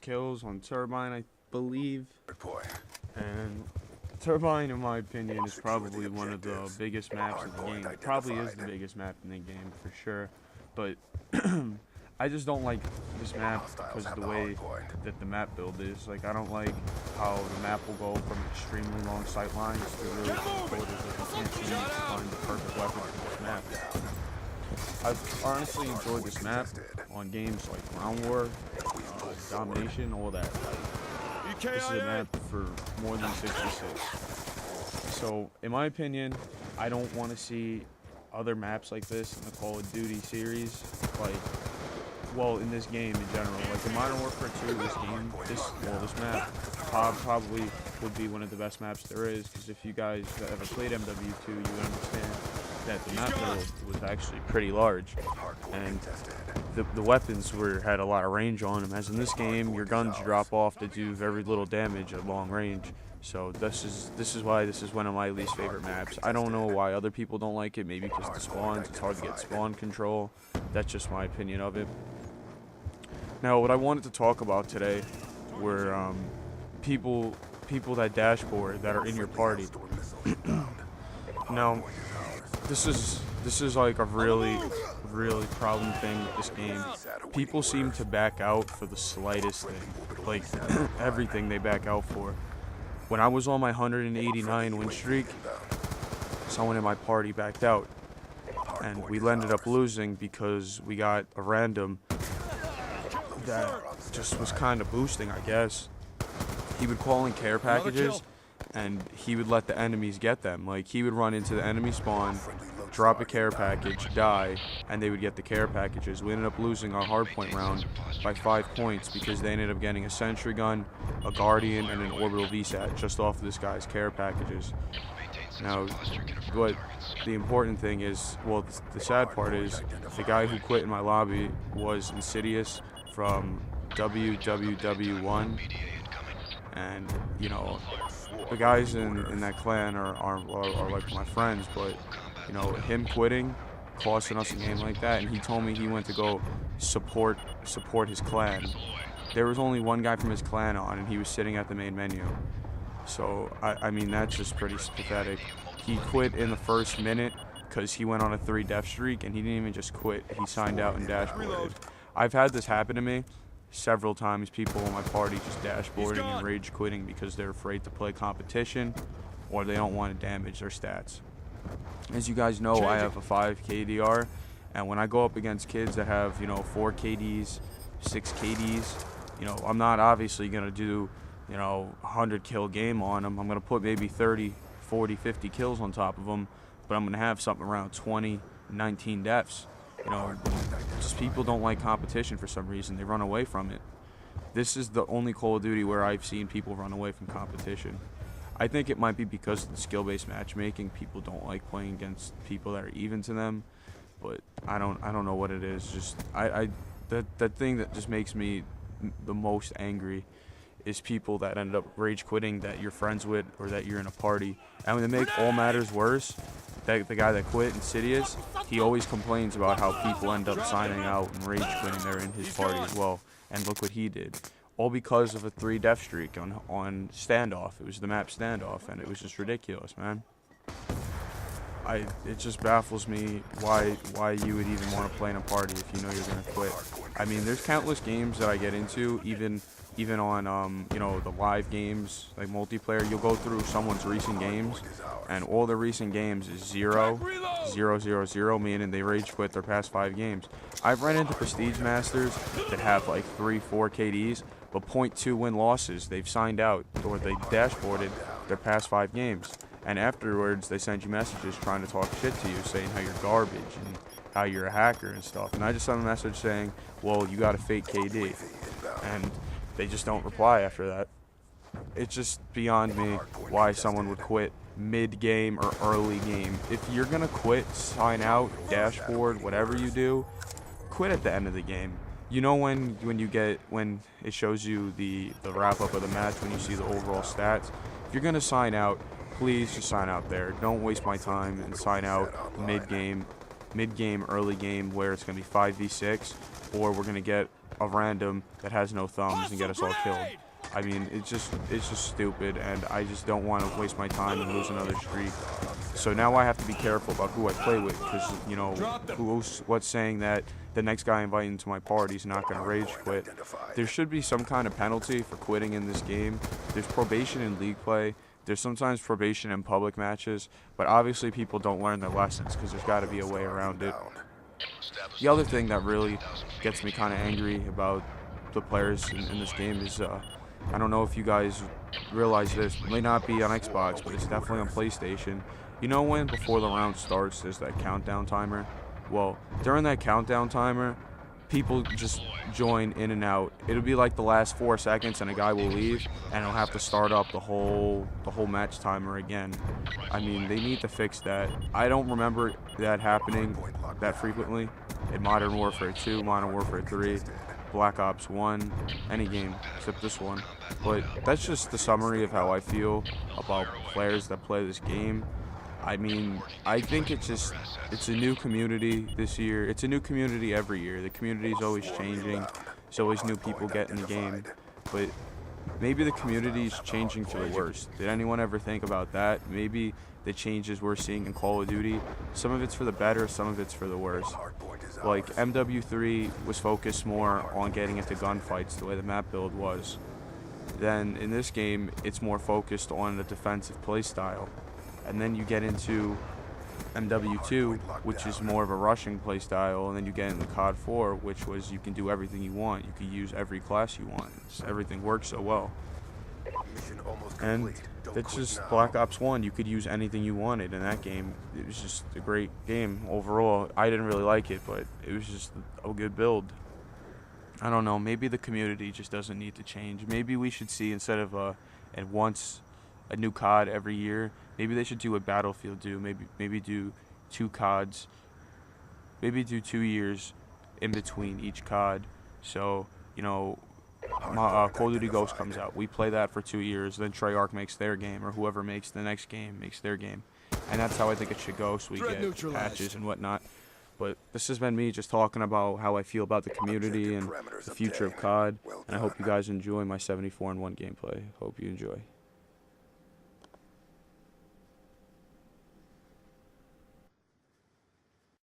kills on Turbine, I believe. Good boy. And Turbine, in my opinion, is probably one of the biggest maps in the game. It probably is the biggest map in the game, for sure. But I just don't like this map because of the way that the map build is. Like, I don't like how the map will go from extremely long sight lines to really close quarters that you can't seem to find the perfect weapon for this map. I've honestly enjoyed this map on games like Ground War, Domination, all that. This is a map for more than 66. So, in my opinion, I don't want to see other maps like this in the Call of Duty series. Like, well, in this game in general. Like, in Modern Warfare 2, this map probably would be one of the best maps there is. Because if you guys have ever played MW2, you would understand that the map build was actually pretty large, and the weapons had a lot of range on them. As in this game, your guns drop off to do very little damage at long range. So this is why this is one of my least favorite maps. I don't know why other people don't like it. Maybe because the spawns, it's hard to get spawn control. That's just my opinion of it. Now, what I wanted to talk about today were people that dashboard that are in your party. Now, this is like a really problem thing with this game. People seem to back out for the slightest thing, like everything they back out for. When I was on my 189 win streak, someone in my party backed out, and we ended up losing because we got a random that just was kind of boosting, I guess. He would call in care packages, and he would let the enemies get them. Like, he would run into the enemy spawn, drop a care package, die, and they would get the care packages. We ended up losing our hardpoint round by 5 points because they ended up getting a sentry gun, a guardian, and an orbital VSAT just off of this guy's care packages. Now, what the important thing is, well, the sad part is, the guy who quit in my lobby was Insidious from WWW1, and, you know, the guys in that clan are like my friends, but, you know, him quitting, costing us a game like that, and he told me he went to go support his clan. There was only one guy from his clan on, and he was sitting at the main menu. So, I mean, that's just pretty pathetic. He quit in the first minute because he went on a 3 death streak, and he didn't even just quit. He signed out and dashboarded. I've had this happen to me several times. People in my party just dashboarding and rage quitting because they're afraid to play competition or they don't want to damage their stats. As you guys know, I have a 5 KDR, and when I go up against kids that have, you know, 4 KDs, 6 KDs, you know, I'm not obviously going to do, you know, 100 kill game on them. I'm going to put maybe 30, 40, 50 kills on top of them, but I'm going to have something around 20, 19 deaths. You know, just people don't like competition for some reason. They run away from it. This is the only Call of Duty where I've seen people run away from competition. I think it might be because of the skill-based matchmaking. People don't like playing against people that are even to them, but I don't know what it is. Just that thing that just makes me the most angry is people that end up rage quitting that you're friends with or that you're in a party. And when they make all matters worse, the guy that quit, Insidious, he always complains about how people end up signing out and rage quitting there in his party as well. And look what he did. All because of a 3 death streak on Standoff. It was the map Standoff, and it was just ridiculous, man. It just baffles me why you would even want to play in a party if you know you're going to quit. I mean, there's countless games that I get into, even on, you know, the live games, like multiplayer. You'll go through someone's recent games, and all the recent games is 0, 0, 0, 0, meaning they rage quit their past 5 games. I've run into Prestige Masters that have like 3, 4 KDs, but 0.2 win losses. They've signed out, or they dashboarded their past 5 games. And afterwards, they send you messages trying to talk shit to you, saying how you're garbage and how you're a hacker and stuff. And I just sent a message saying, well, you got a fake KD. And they just don't reply after that. It's just beyond me why someone would quit mid-game or early game. If you're going to quit, sign out, dashboard, whatever you do, quit at the end of the game. You know when it shows you the wrap-up of the match, when you see the overall stats? If you're going to sign out, please just sign out there. Don't waste my time and sign out mid-game, early game, where it's going to be 5v6, or we're going to get a random that has no thumbs and get us all killed. I mean, it's just stupid, and I just don't want to waste my time and lose another streak. So now I have to be careful about who I play with, because, you know, what's saying that the next guy I invite into my party is not going to rage quit. There should be some kind of penalty for quitting in this game. There's probation in league play. There's sometimes probation in public matches, but obviously people don't learn their lessons because there's got to be a way around it. The other thing that really gets me kind of angry about the players in this game is, I don't know if you guys realize this, it may not be on Xbox, but it's definitely on PlayStation. You know when before the round starts there's that countdown timer? Well, during that countdown timer, people just join in and out. It'll be like the last 4 seconds and a guy will leave and he'll have to start up the whole match timer again. I mean, they need to fix that. I don't remember that happening that frequently in Modern Warfare 2, Modern Warfare 3, Black Ops 1, any game except this one. But that's just the summary of how I feel about players that play this game. I mean, I think it's a new community this year. It's a new community every year. The community is always changing. There's always new people getting the game. But maybe the community is changing for the worse. Did anyone ever think about that? Maybe the changes we're seeing in Call of Duty, some of it's for the better, some of it's for the worse. Like, MW3 was focused more on getting into gunfights the way the map build was. Then in this game, it's more focused on the defensive playstyle. And then you get into MW2, which is more of a rushing playstyle, and then you get into COD 4, which was you can do everything you want. You can use every class you want. Everything works so well. And it's just Black Ops 1. You could use anything you wanted in that game. It was just a great game overall. I didn't really like it, but it was just a good build. I don't know. Maybe the community just doesn't need to change. Maybe we should see, instead of a new COD every year, maybe they should do what Battlefield do. Maybe do 2 CODs. Maybe do 2 years in between each COD. So, you know, Call of Duty Ghost comes out. We play that for 2 years. Then Treyarch makes their game, or whoever makes the next game makes their game. And that's how I think it should go, so we get patches and whatnot. But this has been me just talking about how I feel about the community and the future of COD. And I hope you guys enjoy my 74-1 gameplay. Hope you enjoy.